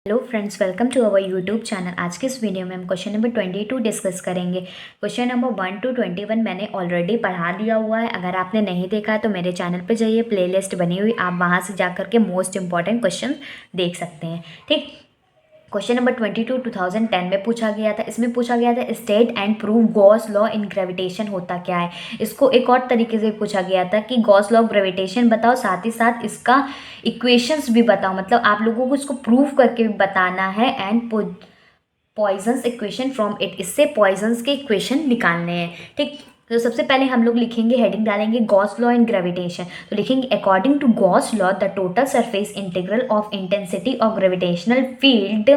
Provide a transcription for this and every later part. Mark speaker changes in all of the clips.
Speaker 1: Hello friends, welcome to our YouTube channel. आज के इस वीडियो में हम क्वेश्चन नंबर 22 डिस्कस करेंगे। क्वेश्चन नंबर 1 to 21 मैंने ऑलरेडी पढ़ा दिया हुआ है। अगर आपने नहीं देखा है तो मेरे चैनल पे जाइए, प्लेलिस्ट बनी हुई, आप वहाँ से जाकर के मोस्ट इंपॉर्टेंट क्वेश्चन देख सकते हैं। ठीक, क्वेश्चन नंबर 22 2010 में पूछा गया था। इसमें पूछा गया था state and prove Gauss law in gravitation होता क्या है। इसको एक और तरीके से पूछा गया था कि गॉस लॉ ऑफ ग्रेविटेशन बताओ, साथ ही साथ इसका इक्वेशंस भी बताओ। मतलब आप लोगों को इसको प्रूव करके भी बताना है and Poisson's equation from it, इससे पॉइजन्स के इक्वेशन निकालने हैं। ठीक, तो सबसे पहले हम लोग लिखेंगे, हेडिंग डालेंगे गॉस लॉ इन ग्रेविटेशन। तो लिखेंगे according to Gauss law the total surface integral of intensity of gravitational field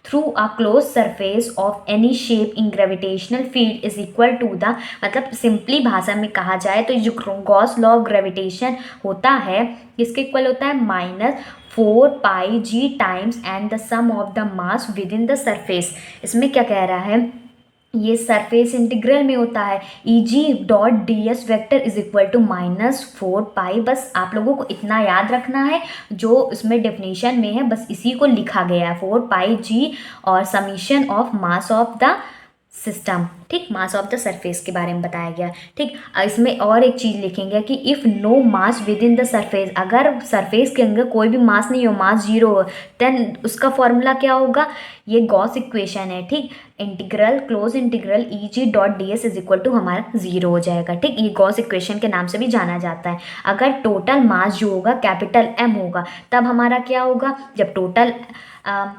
Speaker 1: through a close surface of any shape in gravitational field is equal to the, मतलब simply भाषा में कहा जाए तो जो Gauss law of gravitation होता है किसके इक्वल होता है, -4πg times and the sum of the mass within the surface. इसमें क्या कह रहा है, ये सरफेस इंटीग्रल में होता है Eg.ds vector is equal to -4π। बस आप लोगों को इतना याद रखना है, जो इसमें डेफिनेशन में है बस इसी को लिखा गया है, 4πg और summation of mass of the system. ठीक, मास ऑफ द सरफेस के बारे में बताया गया। ठीक, इसमें और एक चीज़ लिखेंगे कि if no mass within the surface, अगर सरफेस के अंदर कोई भी मास नहीं हो, मास 0 हो, देन उसका फॉर्मूला क्या होगा, ये गॉस इक्वेशन है। ठीक, integral close integral Eg.ds is equal to हमारा 0 हो जाएगा। ठीक, ये गॉस इक्वेशन के नाम से भी जाना जाता है। अगर टोटल मास जो होगा कैपिटल M होगा, तब हमारा क्या होगा, जब टोटल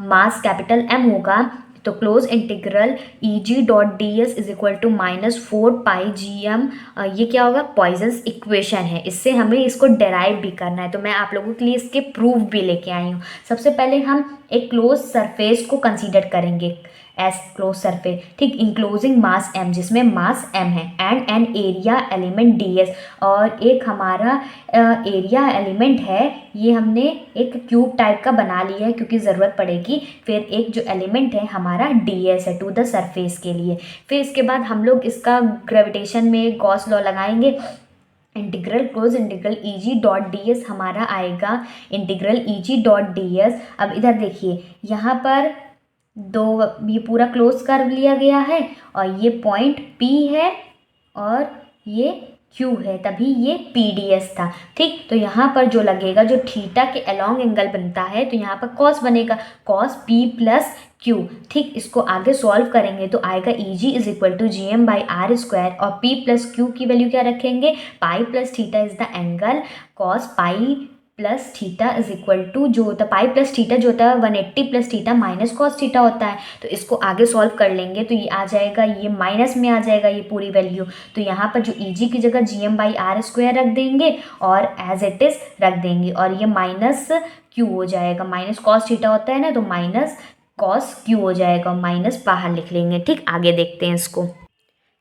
Speaker 1: मास कैपिटल M होगा तो close integral Eg.ds is equal to -4πgm, ये क्या होगा, पॉइजन्स इक्वेशन है। इससे हमें इसको डेराइव भी करना है, तो मैं आप लोगों के लिए इसके प्रूफ भी लेके आई हूँ। सबसे पहले हम एक क्लोज सरफेस को कंसीडर करेंगे एज क्लोज सरफेस। ठीक, इंक्लोजिंग मास m, जिसमें मास m है, and an area element ds, और एक हमारा एरिया एलिमेंट है, ये हमने एक क्यूब टाइप का बना लिया है क्योंकि ज़रूरत पड़ेगी। फिर एक जो एलिमेंट है हमारा ds है टू द सरफेस के लिए। फिर इसके बाद हम लोग इसका ग्रेविटेशन में गॉस लॉ लगाएंगे। इंटीग्रल क्लोज इंटीग्रल Eg.ds हमारा आएगा इंटीग्रल Eg.ds। अब इधर देखिए, यहाँ पर दो, ये पूरा क्लोज कर लिया गया है और ये पॉइंट P है और ये Q है, तभी ये PDS था। ठीक, तो यहाँ पर जो लगेगा, जो थीटा के अलॉन्ग एंगल बनता है, तो यहाँ पर कॉस बनेगा, कॉस P प्लस Q। ठीक, इसको आगे सॉल्व करेंगे तो आएगा Eg is equal to GM/r² और P प्लस Q की वैल्यू क्या रखेंगे, pi plus theta is the angle, cos pi plus theta is equal to, जो होता है पाई प्लस थीटा जो होता है 180 plus theta minus cos theta होता है। तो इसको आगे सॉल्व कर लेंगे तो ये आ जाएगा, ये माइनस में आ जाएगा ये पूरी वैल्यू। तो यहाँ पर जो Eg की जगह GM/r² रख देंगे और एज इट इज रख देंगे, और ये माइनस Q हो जाएगा, माइनस कॉस थीटा होता है ना, तो माइनस कॉस Q हो जाएगा, माइनस बाहर लिख लेंगे। ठीक, आगे देखते हैं इसको,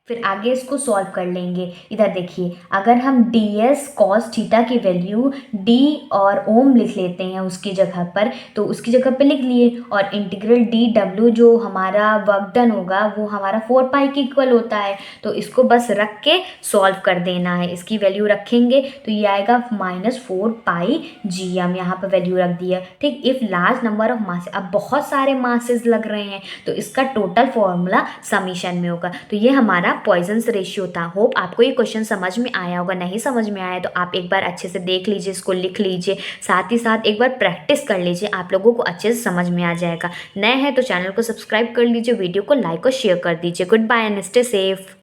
Speaker 1: फिर आगे इसको सॉल्व कर लेंगे। इधर देखिए, अगर हम ds cos थीटा की वैल्यू d और ओम लिख लेते हैं उसकी जगह पर, तो उसकी जगह पे लिख लिए, और इंटीग्रल dw जो हमारा वर्क डन होगा वो हमारा 4π के इक्वल होता है, तो इसको बस रख के सॉल्व कर देना है। इसकी वैल्यू रखेंगे तो ये आएगा -4πgm, यहाँ पर वैल्यू रख दिया। ठीक, if large number of mass, अब बहुत सारे मासेस लग रहे हैं तो इसका टोटल फॉर्मूला समीशन में होगा। तो ये हमारा पॉइजन्स रेशियो था। होप आपको ये क्वेश्चन समझ में आया होगा। नहीं समझ में आया तो आप एक बार अच्छे से देख लीजिए, इसको लिख लीजिए, साथ ही साथ एक बार प्रैक्टिस कर लीजिए, आप लोगों को अच्छे से समझ में आ जाएगा। नए हैं तो चैनल को सब्सक्राइब कर लीजिए, वीडियो को लाइक और शेयर कर दीजिए। Goodbye and stay safe.